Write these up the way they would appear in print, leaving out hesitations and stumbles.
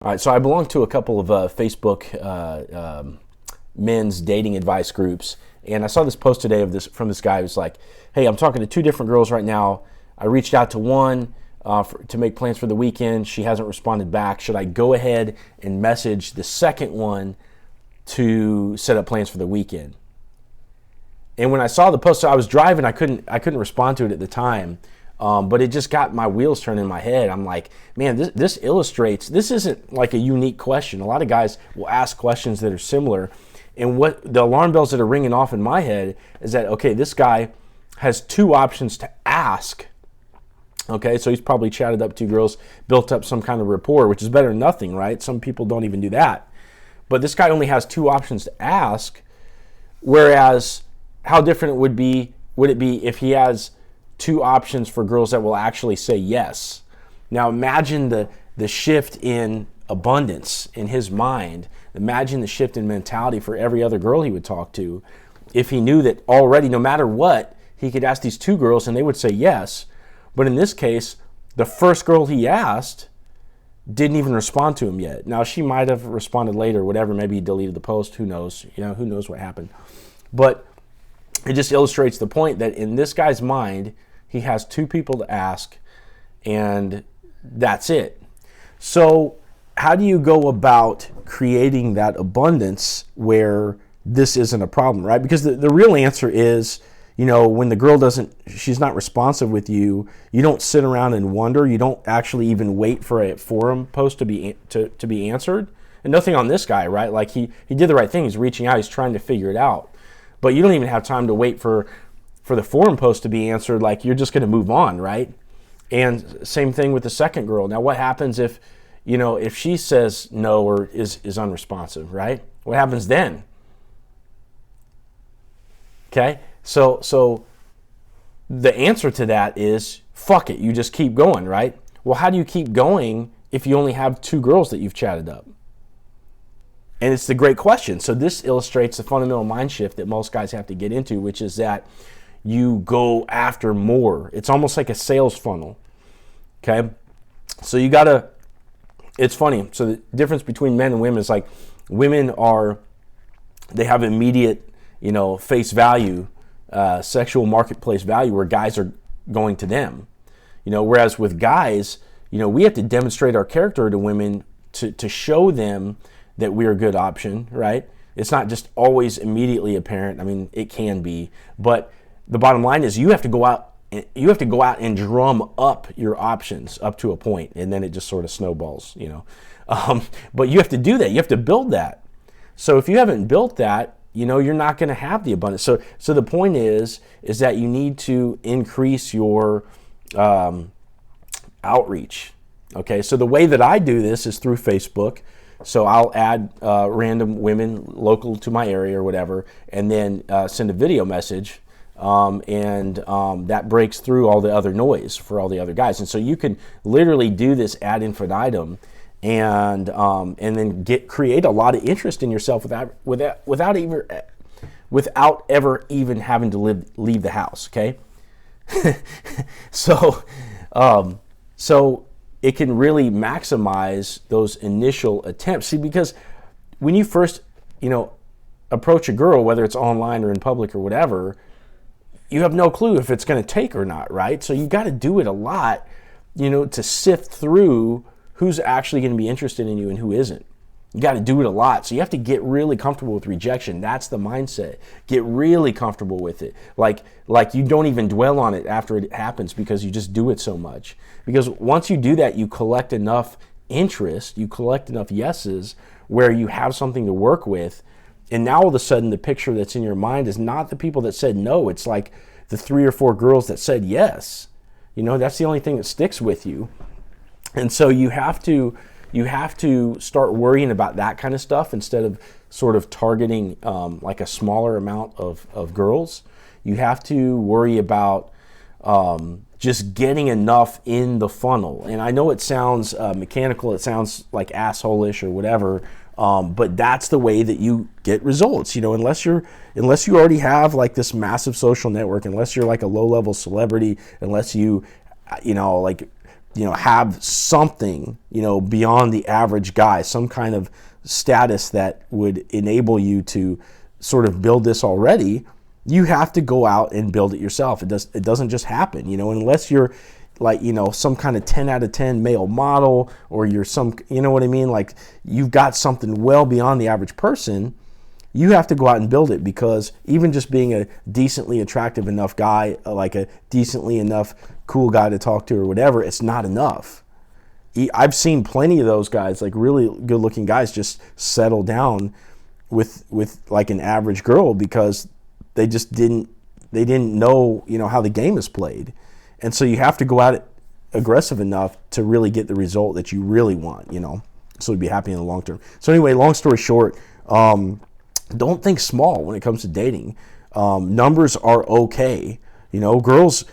All right, so I belong to a couple of Facebook men's dating advice groups, and I saw this post today from this guy who's like, "Hey, I'm talking to two different girls right now. I reached out to one to make plans for the weekend. She hasn't responded back. Should I go ahead and message the second one to set up plans for the weekend?" And when I saw the post, so I was driving. I couldn't respond to it at the time. But it just got my wheels turning in my head. I'm like, man, this illustrates, this isn't like a unique question. A lot of guys will ask questions that are similar. And what the alarm bells that are ringing off in my head is that, okay, this guy has two options to ask. Okay, so he's probably chatted up two girls, built up some kind of rapport, which is better than nothing, right? Some people don't even do that. But this guy only has two options to ask, whereas how different would it be if he has two options for girls that will actually say yes? Now imagine the shift in abundance in his mind. Imagine the shift in mentality for every other girl he would talk to if he knew that already, no matter what, he could ask these two girls and they would say yes. But in this case, the first girl he asked didn't even respond to him yet. Now she might have responded later, whatever, maybe he deleted the post, who knows, who knows what happened. But it just illustrates the point that in this guy's mind, he has two people to ask, and that's it. So how do you go about creating that abundance where this isn't a problem, right? Because the real answer is, when the girl she's not responsive with you, you don't sit around and wonder. You don't actually even wait for a forum post to be answered. And nothing on this guy, right? Like he did the right thing. He's reaching out. He's trying to figure it out. But you don't even have time to wait for the forum post to be answered. Like, you're just going to move on, right? And same thing with the second girl. Now, what happens if she says no or is unresponsive, right? What happens then? Okay, so the answer to that is fuck it. You just keep going, right? Well, how do you keep going if you only have two girls that you've chatted up? And it's the great question. So this illustrates the fundamental mind shift that most guys have to get into, which is that you go after more. It's almost like a sales funnel. Okay? So it's funny. So the difference between men and women is like women they have immediate, face value, sexual marketplace value where guys are going to them. Whereas with guys, we have to demonstrate our character to women to show them that we're a good option, right? It's not just always immediately apparent. I mean, it can be, but the bottom line is you have to go out and drum up your options up to a point, and then it just sort of snowballs, But you have to do that. You have to build that. So if you haven't built that, you're not going to have the abundance. So the point is that you need to increase your outreach. Okay. So the way that I do this is through Facebook. So I'll add random women local to my area or whatever, and then send a video message. And that breaks through all the other noise for all the other guys. And so you can literally do this ad infinitum and then create a lot of interest in yourself without ever even having to leave the house. Okay. So it can really maximize those initial attempts. See, because when you first, approach a girl, whether it's online or in public or whatever, you have no clue if it's going to take or not, right? So you got to do it a lot, to sift through who's actually going to be interested in you and who isn't. You got to do it a lot. So you have to get really comfortable with rejection. That's the mindset. Get really comfortable with it. Like you don't even dwell on it after it happens because you just do it so much. Because once you do that, you collect enough interest, you collect enough yeses where you have something to work with. And now all of a sudden the picture that's in your mind is not the people that said no. It's like the 3 or 4 girls that said yes. That's the only thing that sticks with you. And so you have to start worrying about that kind of stuff instead of sort of targeting like a smaller amount of girls. You have to worry about just getting enough in the funnel. And I know it sounds mechanical, it sounds like asshole-ish or whatever, but that's the way that you get results. Unless you already have like this massive social network, unless you're like a low-level celebrity, unless you like have something, beyond the average guy, some kind of status that would enable you to sort of build this already, you have to go out and build it yourself. It doesn't just happen, unless you're like, some kind of 10 out of 10 male model, or you're some, you know what I mean? Like, you've got something well beyond the average person. You have to go out and build it, because even just being a decently attractive enough guy, like a decently enough cool guy to talk to or whatever, it's not enough. I've seen plenty of those guys, like really good looking guys, just settle down with like an average girl because they just didn't know, how the game is played. And so you have to go out aggressive enough to really get the result that you really want, so to be happy in the long term. So anyway, long story short, don't think small when it comes to dating. Numbers are okay. Girls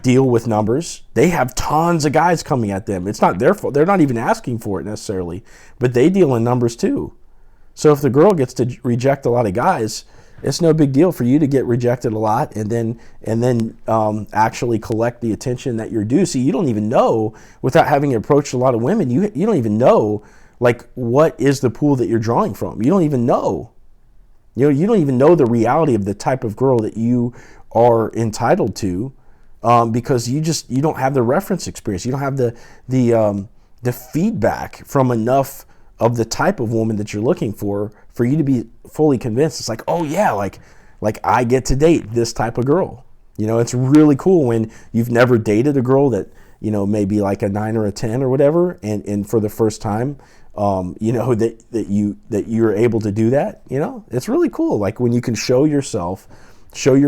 deal with numbers. They have tons of guys coming at them. It's not their fault. They're not even asking for it necessarily, but they deal in numbers too. So if the girl gets to reject a lot of guys, it's no big deal for you to get rejected a lot and then actually collect the attention that you're due. See, you don't even know, without having approached a lot of women, you don't even know, like, what is the pool that you're drawing from. You don't even know. You don't even know the reality of the type of girl that you are entitled to, because you don't have the reference experience. You don't have the feedback from enough of the type of woman that you're looking for you to be fully convinced. It's like, oh yeah, like I get to date this type of girl. It's really cool when you've never dated a girl that, maybe like a 9 or a 10 or whatever, and for the first time, that you're able to do that. It's really cool. Like when you can show your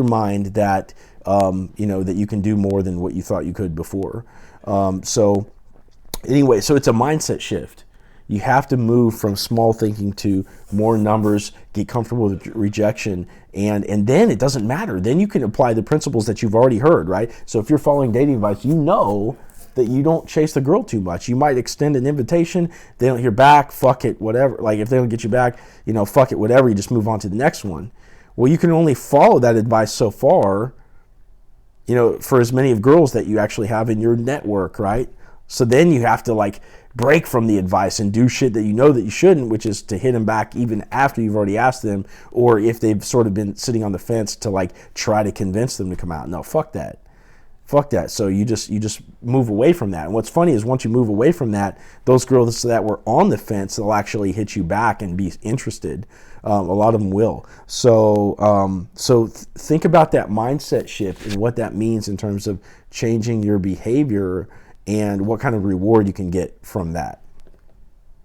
mind that, that you can do more than what you thought you could before. So anyway, so it's a mindset shift. You have to move from small thinking to more numbers, get comfortable with rejection, and then it doesn't matter. Then you can apply the principles that you've already heard, right? So if you're following dating advice, that you don't chase the girl too much. You might extend an invitation, they don't hear back, fuck it, whatever. Like if they don't get you back, fuck it, whatever, you just move on to the next one. Well, you can only follow that advice so far, for as many of girls that you actually have in your network, right? So then you have to like break from the advice and do shit that that you shouldn't, which is to hit them back even after you've already asked them, or if they've sort of been sitting on the fence, to like try to convince them to come out. No, fuck that. Fuck that. So you just move away from that. And what's funny is once you move away from that, those girls that were on the fence, they'll actually hit you back and be interested. A lot of them will. So think about that mindset shift and what that means in terms of changing your behavior and what kind of reward you can get from that.